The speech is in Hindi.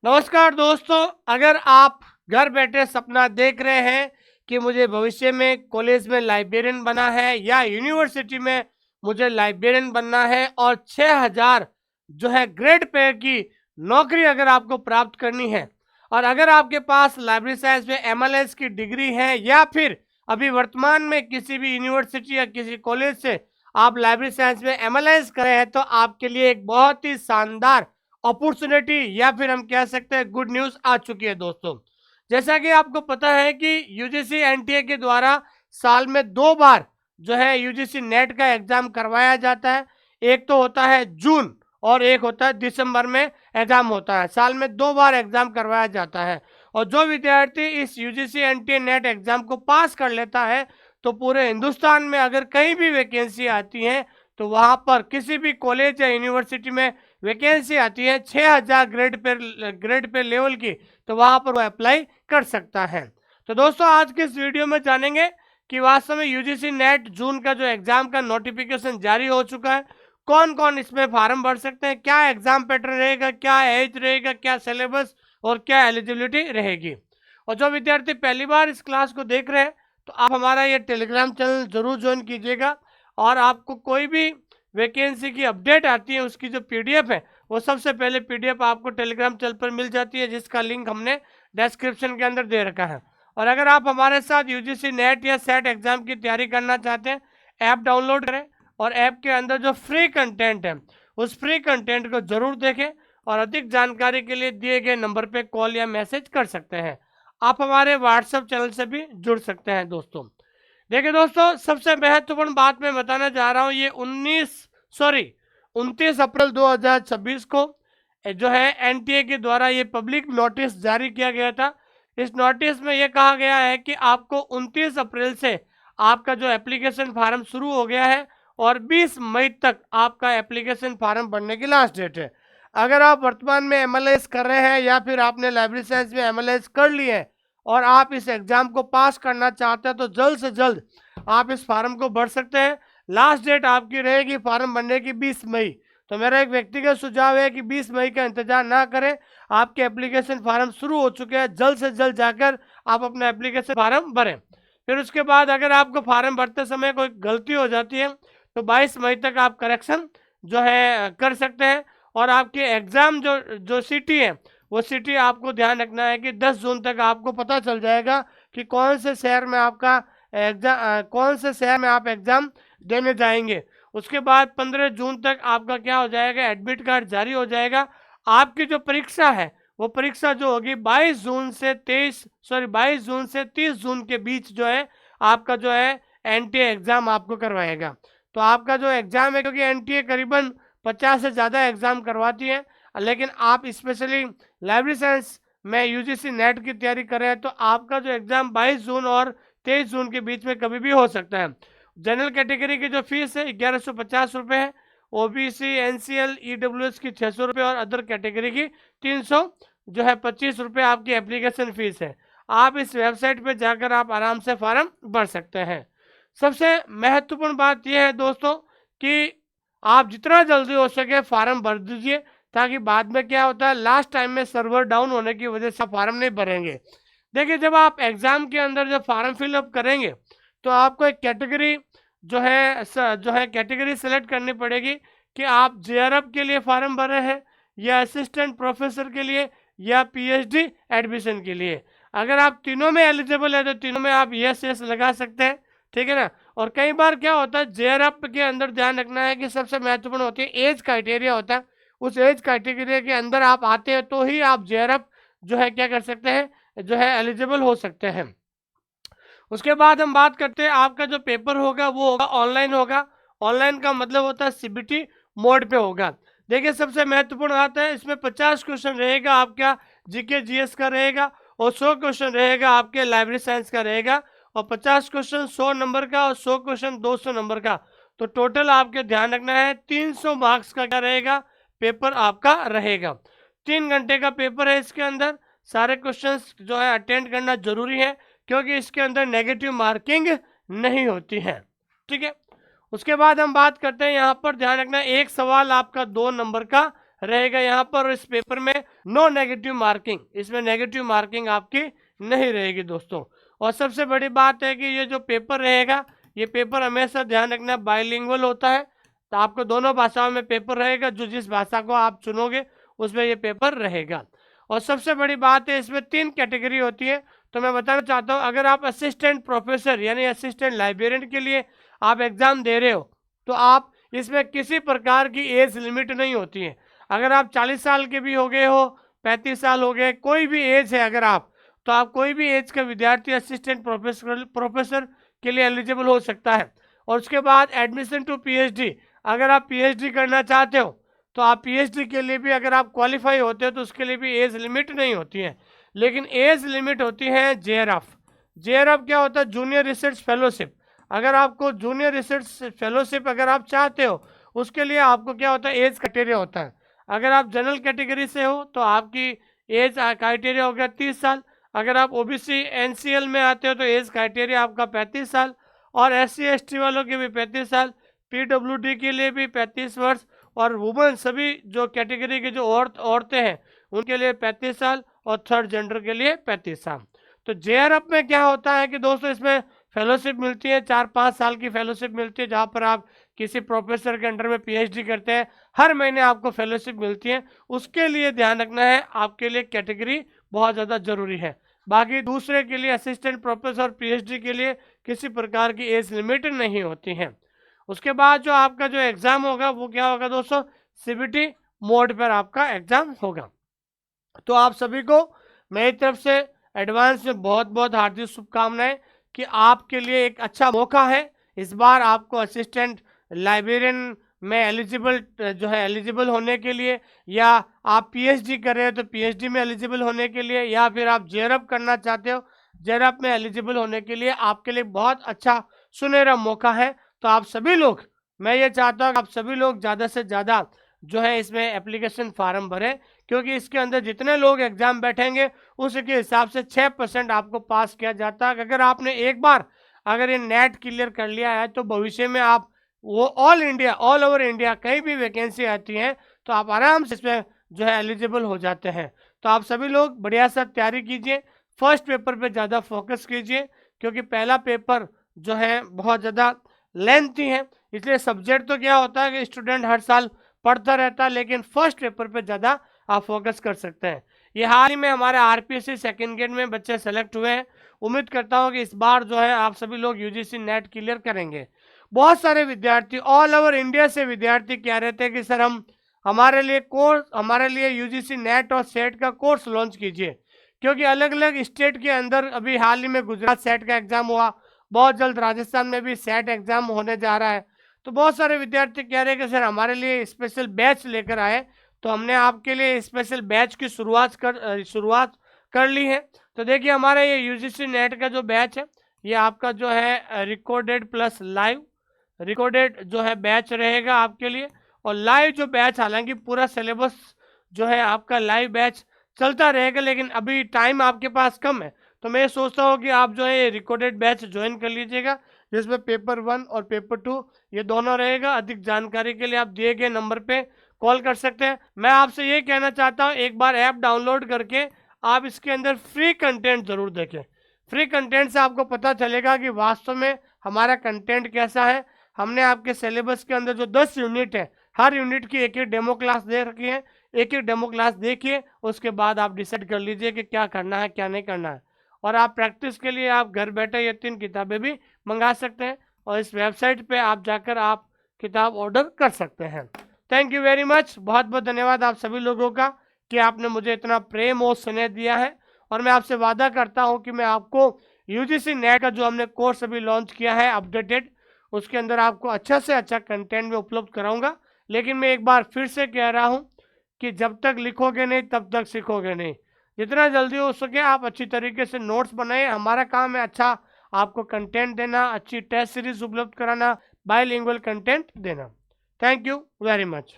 नमस्कार दोस्तों, अगर आप घर बैठे सपना देख रहे हैं कि मुझे भविष्य में कॉलेज में लाइब्रेरियन बनना है या यूनिवर्सिटी में मुझे लाइब्रेरियन बनना है और 6000 जो है ग्रेड पे की नौकरी अगर आपको प्राप्त करनी है और अगर आपके पास लाइब्रेरी साइंस में MLS की डिग्री है या फिर अभी वर्तमान में किसी भी यूनिवर्सिटी या किसी कॉलेज से आप लाइब्रेरी साइंस में MLS करे हैं तो आपके लिए एक बहुत ही शानदार अपॉर्चुनिटी या फिर हम कह सकते हैं गुड न्यूज आ चुकी है दोस्तों। जैसा कि आपको पता है कि यूजीसी एनटीए के द्वारा साल में 2 बार जो है यूजीसी नेट का एग्जाम करवाया जाता है। एक तो होता है जून और एक होता है दिसंबर में एग्जाम होता है। साल में 2 बार एग्जाम करवाया जाता है और जो विद्यार्थी इस यूजीसी एनटीए नेट एग्जाम को पास कर लेता है तो पूरे हिंदुस्तान में अगर कहीं भी वैकेंसी आती है तो वहां पर किसी भी कॉलेज या यूनिवर्सिटी में वैकेंसी आती है 6000 ग्रेड पे लेवल की, तो वहां पर वो अप्लाई कर सकता है। तो दोस्तों आज के इस वीडियो में जानेंगे कि वास्तव में यूजीसी नेट जून का जो एग्जाम का नोटिफिकेशन जारी हो चुका है, कौन कौन इसमें फार्म भर सकते हैं, क्या एग्जाम पैटर्न रहेगा, क्या एज रहेगा, क्या सिलेबस और क्या एलिजिबिलिटी रहेगी। और जो विद्यार्थी पहली बार इस क्लास को देख रहे हैं तो आप हमारा ये टेलीग्राम चैनल जरूर ज्वाइन कीजिएगा और आपको कोई भी वैकेंसी की अपडेट आती है उसकी जो पीडीएफ है वो सबसे पहले पीडीएफ आपको टेलीग्राम चैनल पर मिल जाती है, जिसका लिंक हमने डिस्क्रिप्शन के अंदर दे रखा है। और अगर आप हमारे साथ यूजीसी नेट या सेट एग्जाम की तैयारी करना चाहते हैं, ऐप डाउनलोड करें और ऐप के अंदर जो फ्री कंटेंट है उस फ्री कंटेंट को जरूर देखें और अधिक जानकारी के लिए दिए गए नंबर पर कॉल या मैसेज कर सकते हैं। आप हमारे व्हाट्सएप चैनल से भी जुड़ सकते हैं दोस्तों। देखिए दोस्तों, सबसे महत्वपूर्ण बात मैं बताना चाह रहा हूँ, ये 29 अप्रैल 2026 को जो है एनटीए के द्वारा ये पब्लिक नोटिस जारी किया गया था। इस नोटिस में ये कहा गया है कि आपको 29 अप्रैल से आपका जो एप्लीकेशन फार्म शुरू हो गया है और 20 मई तक आपका एप्लीकेशन फार्म भरने की लास्ट डेट है। अगर आप वर्तमान में MLS कर रहे हैं या फिर आपने लाइब्रेरी साइंस में MLS कर ली है और आप इस एग्जाम को पास करना चाहते हैं तो जल्द से जल्द आप इस फार्म को भर सकते हैं। लास्ट डेट आपकी रहेगी फार्म भरने की 20 मई। तो मेरा एक व्यक्तिगत सुझाव है कि 20 मई का इंतजार ना करें, आपके एप्लीकेशन फार्म शुरू हो चुके हैं, जल्द से जल्द जाकर आप अपना एप्लीकेशन फार्म भरें। फिर उसके बाद अगर आपको फार्म भरते समय कोई गलती हो जाती है तो 22 मई तक आप करेक्शन जो है कर सकते हैं। और आपके एग्ज़ाम जो सिटी है वो सिटी आपको ध्यान रखना है कि 10 जून तक आपको पता चल जाएगा कि कौन से शहर में आपका एग्जाम कौन से शहर में आप एग्ज़ाम देने जाएंगे। उसके बाद 15 जून तक आपका क्या हो जाएगा, एडमिट कार्ड जारी हो जाएगा। आपकी जो परीक्षा है वो परीक्षा जो होगी 22 जून से 30 जून के बीच जो है आपका जो है एनटीए एग्ज़ाम आपको करवाएगा। तो आपका जो एग्ज़ाम है, क्योंकि एनटीए करीबन 50 से ज़्यादा एग्ज़ाम करवाती है, लेकिन आप स्पेशली लाइब्रेरी साइंस में यूजीसी नेट की तैयारी कर रहे हैं तो आपका जो एग्ज़ाम 22 जून और 23 जून के बीच में कभी भी हो सकता है। जनरल कैटेगरी की जो फीस है 1150 रुपये है, ओबीसी एनसीएल ईडब्ल्यूएस की 600 रुपये और अदर कैटेगरी की 300 जो है 25 रुपये आपकी एप्लीकेशन फीस है। आप इस वेबसाइट पर जाकर आप आराम से फार्म भर सकते हैं। सबसे महत्वपूर्ण बात यह है दोस्तों कि आप जितना जल्दी हो सके फार्म भर दीजिए, ताकि बाद में क्या होता है लास्ट टाइम में सर्वर डाउन होने की वजह से फार्म नहीं भरेंगे। देखिए, जब आप एग्ज़ाम के अंदर जब फार्म फिलअप करेंगे तो आपको एक कैटेगरी जो है कैटेगरी सेलेक्ट करनी पड़ेगी कि आप जेआरएफ के लिए फार्म भर रहे हैं या असिस्टेंट प्रोफेसर के लिए या पीएचडी एडमिशन के लिए। अगर आप तीनों में एलिजिबल है तो तीनों में आप यस लगा सकते हैं, ठीक है ना। और कई बार क्या होता है जेआरएफ के अंदर ध्यान रखना है कि सबसे महत्वपूर्ण होती है एज क्राइटेरिया होता है, उस एज क्राइटेरिया के अंदर आप आते हैं तो ही आप जेआरएफ जो है क्या कर सकते हैं, जो है एलिजिबल हो सकते हैं। उसके बाद हम बात करते हैं आपका जो पेपर होगा वो होगा ऑनलाइन होगा। ऑनलाइन का मतलब होता है सीबीटी मोड पे होगा। देखिए, सबसे महत्वपूर्ण बात है इसमें 50 क्वेश्चन रहेगा आपका जीके जीएस का रहेगा और 100 क्वेश्चन रहेगा आपके लाइब्रेरी साइंस का रहेगा और 50 क्वेश्चन 100 नंबर का और 100 क्वेश्चन 200 नंबर का। तो टोटल आपके ध्यान रखना है 300 मार्क्स का क्या रहेगा, पेपर आपका रहेगा। 3 घंटे का पेपर है, इसके अंदर सारे क्वेश्चंस जो है अटेंड करना जरूरी है क्योंकि इसके अंदर नेगेटिव मार्किंग नहीं होती है, ठीक है। उसके बाद हम बात करते हैं यहाँ पर ध्यान रखना एक सवाल आपका 2 नंबर का रहेगा यहाँ पर। इस पेपर में नो नेगेटिव मार्किंग, इसमें नेगेटिव मार्किंग आपकी नहीं रहेगी दोस्तों। और सबसे बड़ी बात है कि ये जो पेपर रहेगा, ये पेपर हमेशा ध्यान रखना बाइलिंगुअल होता है, तो आपको दोनों भाषाओं में पेपर रहेगा। जो जिस भाषा को आप चुनोगे उसमें ये पेपर रहेगा। और सबसे बड़ी बात है, इसमें 3 कैटेगरी होती है। तो मैं बताना चाहता हूँ, अगर आप असिस्टेंट प्रोफेसर यानी असिस्टेंट लाइब्रेरियन के लिए आप एग्ज़ाम दे रहे हो, तो आप इसमें किसी प्रकार की एज लिमिट नहीं होती है। अगर आप 40 साल के भी हो गए हो, 35 साल हो गए, कोई भी एज है अगर आप, तो आप कोई भी एज का विद्यार्थी असिस्टेंट प्रोफेसर के लिए एलिजिबल हो सकता है। और उसके बाद एडमिशन टू पीएचडी, अगर आप पीएचडी करना चाहते हो तो आप पीएचडी के लिए भी अगर आप क्वालिफाई होते हो तो उसके लिए भी एज लिमिट नहीं होती है, लेकिन एज लिमिट होती है जेआरएफ। जेआरएफ क्या होता है? Junior research fellowship. अगर आपको जूनियर रिसर्च फेलोशिप अगर आप चाहते हो, उसके लिए आपको क्या होता है? एज क्राइटेरिया होता है। अगर आप जनरल कैटेगरी से हो तो आपकी एज क्राइटेरिया हो गया 30 साल। अगर आप ओबीसी एनसीएल में आते हो तो एज क्राइटेरिया आपका 35 साल, और एससी एसटी वालों के भी 35 साल, पीडब्ल्यूडी के लिए भी 35 वर्ष, और वुमेन सभी जो कैटेगरी की जो औरतें हैं उनके लिए 35 साल, और थर्ड जेंडर के लिए 35 साल। तो जेआरएफ में क्या होता है कि दोस्तों इसमें फेलोशिप मिलती है, 4-5 साल की फेलोशिप मिलती है, जहाँ पर आप किसी प्रोफेसर के अंडर में पीएचडी करते हैं, हर महीने आपको फेलोशिप मिलती है। उसके लिए ध्यान रखना है, आपके लिए कैटेगरी बहुत ज़्यादा जरूरी है। बाकी दूसरे के लिए असिस्टेंट प्रोफेसर पीएचडी के लिए किसी प्रकार की एज लिमिट नहीं होती है। उसके बाद जो आपका जो एग्ज़ाम होगा वो क्या होगा दोस्तों? सीबीटी मोड पर आपका एग्ज़ाम होगा। तो आप सभी को मेरी तरफ से एडवांस में बहुत बहुत हार्दिक शुभकामनाएं कि आपके लिए एक अच्छा मौका है। इस बार आपको असिस्टेंट लाइब्रेरियन में एलिजिबल होने के लिए, या आप पीएचडी कर रहे हो तो पीएचडी में एलिजिबल होने के लिए, या फिर आप जेआरएफ करना चाहते हो, जेआरएफ में एलिजिबल होने के लिए आपके लिए बहुत अच्छा सुनहरा मौका है। तो आप सभी लोग, मैं ये चाहता हूँ आप सभी लोग ज़्यादा से ज़्यादा जो है इसमें एप्लीकेशन फार्म भरें, क्योंकि इसके अंदर जितने लोग एग्जाम बैठेंगे उसके हिसाब से 6% आपको पास किया जाता है। अगर आपने एक बार अगर ये नेट क्लियर कर लिया है तो भविष्य में आप वो ऑल ओवर इंडिया कहीं भी वैकेंसी आती है तो आप आराम से इसमें जो है एलिजिबल हो जाते हैं। तो आप सभी लोग बढ़िया सा तैयारी कीजिए, फर्स्ट पेपर पे ज़्यादा फोकस कीजिए, क्योंकि पहला पेपर जो है बहुत ज़्यादा लेंथी है। इसलिए सब्जेक्ट तो क्या होता है कि स्टूडेंट हर साल पढ़ता रहता है, लेकिन फर्स्ट पेपर पे ज़्यादा आप फोकस कर सकते हैं। ये हाल ही में हमारे आरपीएससी सेकंड ग्रेड में बच्चे सेलेक्ट हुए हैं। उम्मीद करता हूँ कि इस बार जो है आप सभी लोग यूजीसी नेट क्लियर करेंगे। बहुत सारे विद्यार्थी ऑल ओवर इंडिया से विद्यार्थी कह रहे थे कि सर हमारे लिए यूजीसी नेट और सेट का कोर्स लॉन्च कीजिए, क्योंकि अलग अलग स्टेट के अंदर अभी हाल ही में गुजरात सेट का एग्जाम हुआ, बहुत जल्द राजस्थान में भी सेट एग्जाम होने जा रहा है। तो बहुत सारे विद्यार्थी कह रहे हैं कि सर हमारे लिए स्पेशल बैच लेकर आए, तो हमने आपके लिए स्पेशल बैच की शुरुआत कर ली है। तो देखिए हमारा ये यूजीसी नेट का जो बैच है ये आपका जो है रिकॉर्डेड प्लस लाइव, रिकॉर्डेड जो है बैच रहेगा आपके लिए, और लाइव जो बैच, हालांकि पूरा सिलेबस जो है आपका लाइव बैच चलता रहेगा, लेकिन अभी टाइम आपके पास कम है, तो मैं सोचता हूँ कि आप जो है रिकॉर्डेड बैच ज्वाइन कर लीजिएगा, जिसमें पेपर 1 और पेपर 2 ये दोनों रहेगा। अधिक जानकारी के लिए आप दिए गए नंबर पे कॉल कर सकते हैं। मैं आपसे ये कहना चाहता हूँ, एक बार ऐप डाउनलोड करके आप इसके अंदर फ्री कंटेंट ज़रूर देखें। फ्री कंटेंट से आपको पता चलेगा कि वास्तव में हमारा कंटेंट कैसा है। हमने आपके सिलेबस के अंदर जो 10 यूनिट है, हर यूनिट की एक एक डेमो क्लास दे रखी है। एक एक डेमो क्लास देखिए, उसके बाद आप डिसाइड कर लीजिए कि क्या करना है क्या नहीं करना है। और आप प्रैक्टिस के लिए आप घर बैठे ये 3 किताबें भी मंगा सकते हैं, और इस वेबसाइट पे आप जाकर आप किताब ऑर्डर कर सकते हैं। थैंक यू वेरी मच, बहुत बहुत धन्यवाद आप सभी लोगों का कि आपने मुझे इतना प्रेम और स्नेह दिया है। और मैं आपसे वादा करता हूं कि मैं आपको यूजीसी नेट का जो हमने कोर्स अभी लॉन्च किया है अपडेटेड, उसके अंदर आपको अच्छा से अच्छा कंटेंट में उपलब्ध कराऊंगा। लेकिन मैं एक बार फिर से कह रहा हूं कि जब तक लिखोगे नहीं तब तक सीखोगे नहीं। जितना जल्दी हो सके आप अच्छी तरीके से नोट्स बनाएं। हमारा काम है अच्छा आपको कंटेंट देना, अच्छी टेस्ट सीरीज उपलब्ध कराना, बाइलिंगुअल कंटेंट देना। Thank you very much.